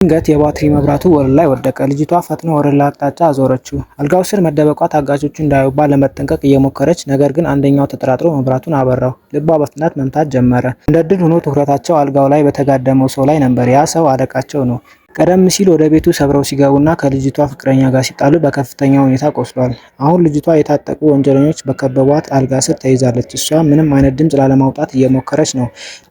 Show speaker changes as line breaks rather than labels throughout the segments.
ድንገት የባትሪ መብራቱ ወለል ላይ ወደቀ። ልጅቷ ፈጥና ወደ ሌላ አቅጣጫ አዞረችው። አልጋው ስር መደበቋ ታጋቾቹ እንዳያዩባት ለመጠንቀቅ እየሞከረች፣ ነገር ግን አንደኛው ተጠራጥሮ መብራቱን አበራው። ልቧ በፍጥነት መምታት ጀመረ። እንደ ዕድል ሆኖ ትኩረታቸው አልጋው ላይ በተጋደመው ሰው ላይ ነበር። ያ ሰው አለቃቸው ነው። ቀደም ሲል ወደ ቤቱ ሰብረው ሲገቡና ከልጅቷ ፍቅረኛ ጋር ሲጣሉ በከፍተኛ ሁኔታ ቆስሏል። አሁን ልጅቷ የታጠቁ ወንጀለኞች በከበቧት አልጋ ስር ተይዛለች። እሷ ምንም አይነት ድምፅ ላለማውጣት እየሞከረች ነው።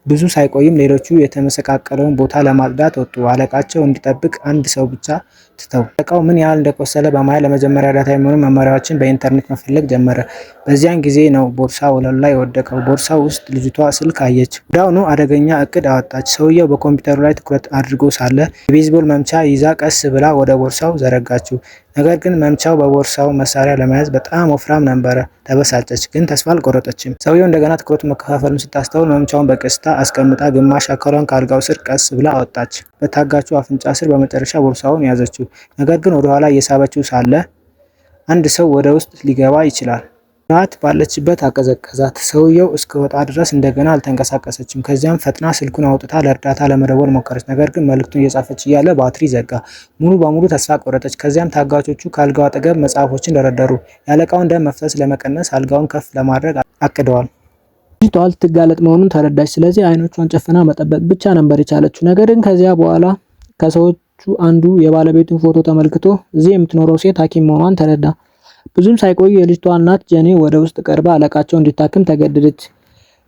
ብዙ ሳይቆይም ሌሎቹ የተመሰቃቀለውን ቦታ ለማጽዳት ወጡ። አለቃቸው እንዲጠብቅ አንድ ሰው ብቻ ትተው። አለቃው ምን ያህል እንደቆሰለ በማየት ለመጀመሪያ እርዳታ የሚሆኑ መመሪያዎችን በኢንተርኔት መፈለግ ጀመረ። በዚያን ጊዜ ነው ቦርሳ ወለሉ ላይ የወደቀው። ቦርሳው ውስጥ ልጅቷ ስልክ አየች። ወዲያውኑ አደገኛ እቅድ አወጣች። ሰውየው በኮምፒውተሩ ላይ ትኩረት አድርጎ ሳለ የቤዝቦል መምቻ ይዛ ቀስ ብላ ወደ ቦርሳው ዘረጋችው። ነገር ግን መምቻው በቦርሳው መሳሪያ ለመያዝ በጣም ወፍራም ነበረ። ተበሳጨች፣ ግን ተስፋ አልቆረጠችም። ሰውየው እንደገና ትኩረቱን መከፋፈሉን ስታስተውል መምቻውን በቀስታ አስቀምጣ ግማሽ አካሏን ከአልጋው ስር ቀስ ብላ አወጣች። በታጋቹ አፍንጫ ስር በመጨረሻ ቦርሳውን ያዘችው። ነገር ግን ወደኋላ እየሳበችው ሳለ አንድ ሰው ወደ ውስጥ ሊገባ ይችላል። ፍርሃት ባለችበት አቀዘቀዛት። ሰውየው እስከወጣ ድረስ እንደገና አልተንቀሳቀሰችም። ከዚያም ፈጥና ስልኩን አውጥታ ለእርዳታ ለመደወል ሞከረች። ነገር ግን መልእክቱን እየጻፈች እያለ ባትሪ ዘጋ። ሙሉ በሙሉ ተስፋ ቆረጠች። ከዚያም ታጋቾቹ ከአልጋው አጠገብ መጽሐፎችን ደረደሩ። የአለቃውን ደም መፍሰስ ለመቀነስ አልጋውን ከፍ ለማድረግ አቅደዋል። ልጅቷ ልትጋለጥ መሆኑን ተረዳች። ስለዚህ አይኖቿን ጨፍና መጠበቅ ብቻ ነበር የቻለችው። ነገር ግን ከዚያ በኋላ ከሰዎቹ አንዱ የባለቤቱን ፎቶ ተመልክቶ እዚህ የምትኖረው ሴት ሐኪም መሆኗን ተረዳ። ብዙም ሳይቆዩ የልጅቷ እናት ጀኔ ወደ ውስጥ ቀርባ አለቃቸው እንዲታክም ተገደደች።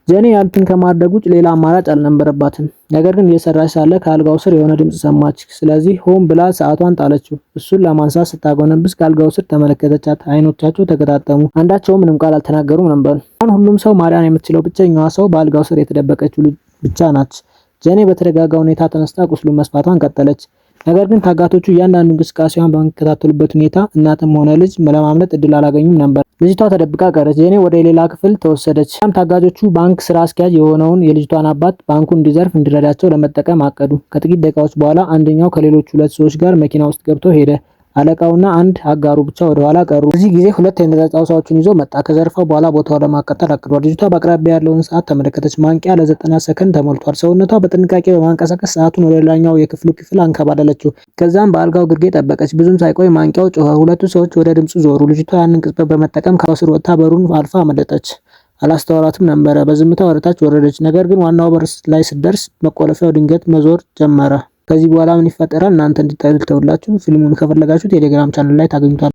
ጀኔ ያሉትን ከማድረግ ውጭ ሌላ አማራጭ አልነበረባትም። ነገር ግን እየሰራች ሳለ ከአልጋው ስር የሆነ ድምጽ ሰማች። ስለዚህ ሆን ብላ ሰዓቷን ጣለችው። እሱን ለማንሳት ስታጎነብስ ከአልጋው ስር ተመለከተቻት። አይኖቻቸው ተገጣጠሙ። አንዳቸውም ምንም ቃል አልተናገሩም ነበር። አሁን ሁሉም ሰው ማዳን የምትችለው ብቸኛዋ ሰው በአልጋው ስር የተደበቀችው ልጅ ብቻ ናች። ጀኔ በተረጋጋ ሁኔታ ተነስታ ቁስሉን መስፋቷን ቀጠለች። ነገር ግን ታጋቶቹ እያንዳንዱ እንቅስቃሴዋን በሚከታተሉበት ሁኔታ እናትም ሆነ ልጅ ለማምለጥ እድል አላገኙም ነበር። ልጅቷ ተደብቃ ቀረች። ጀኔ ወደ ሌላ ክፍል ተወሰደች። ታጋጆቹ ባንክ ስራ አስኪያጅ የሆነውን የልጅቷን አባት ባንኩን እንዲዘርፍ እንዲረዳቸው ለመጠቀም አቀዱ። ከጥቂት ደቂቃዎች በኋላ አንደኛው ከሌሎች ሁለት ሰዎች ጋር መኪና ውስጥ ገብቶ ሄደ። አለቃውና አንድ አጋሩ ብቻ ወደ ኋላ ቀሩ። በዚህ ጊዜ ሁለት የተነጣጣው ሰዎችን ይዞ መጣ። ከዘርፋው በኋላ ቦታው ለማቃጠል አቅዷል። ልጅቷ በአቅራቢያ ያለውን ሰዓት ተመለከተች። ማንቂያ ለ90 ሰከንድ ተሞልቷል። ሰውነቷ በጥንቃቄ በማንቀሳቀስ ሰዓቱን ወደ ሌላኛው የክፍሉ ክፍል አንከባለለችው። ከዛም በአልጋው ግርጌ ጠበቀች። ብዙም ሳይቆይ ማንቂያው ጮኸ። ሁለቱ ሰዎች ወደ ድምፁ ዞሩ። ልጅቷ ያንን ቅጽበት በመጠቀም ከስር ወጥታ በሩን አልፋ አመለጠች። አላስተዋላትም ነበረ። በዝምታ ወደታች ወረደች። ነገር ግን ዋናው በር ላይ ስትደርስ መቆለፊያው ድንገት መዞር ጀመረ። ከዚህ በኋላ ምን ይፈጠራል እናንተ እንድታዩት ተውላችሁ። ፊልሙን ከፈለጋችሁ ቴሌግራም ቻናል ላይ ታገኙታላችሁ።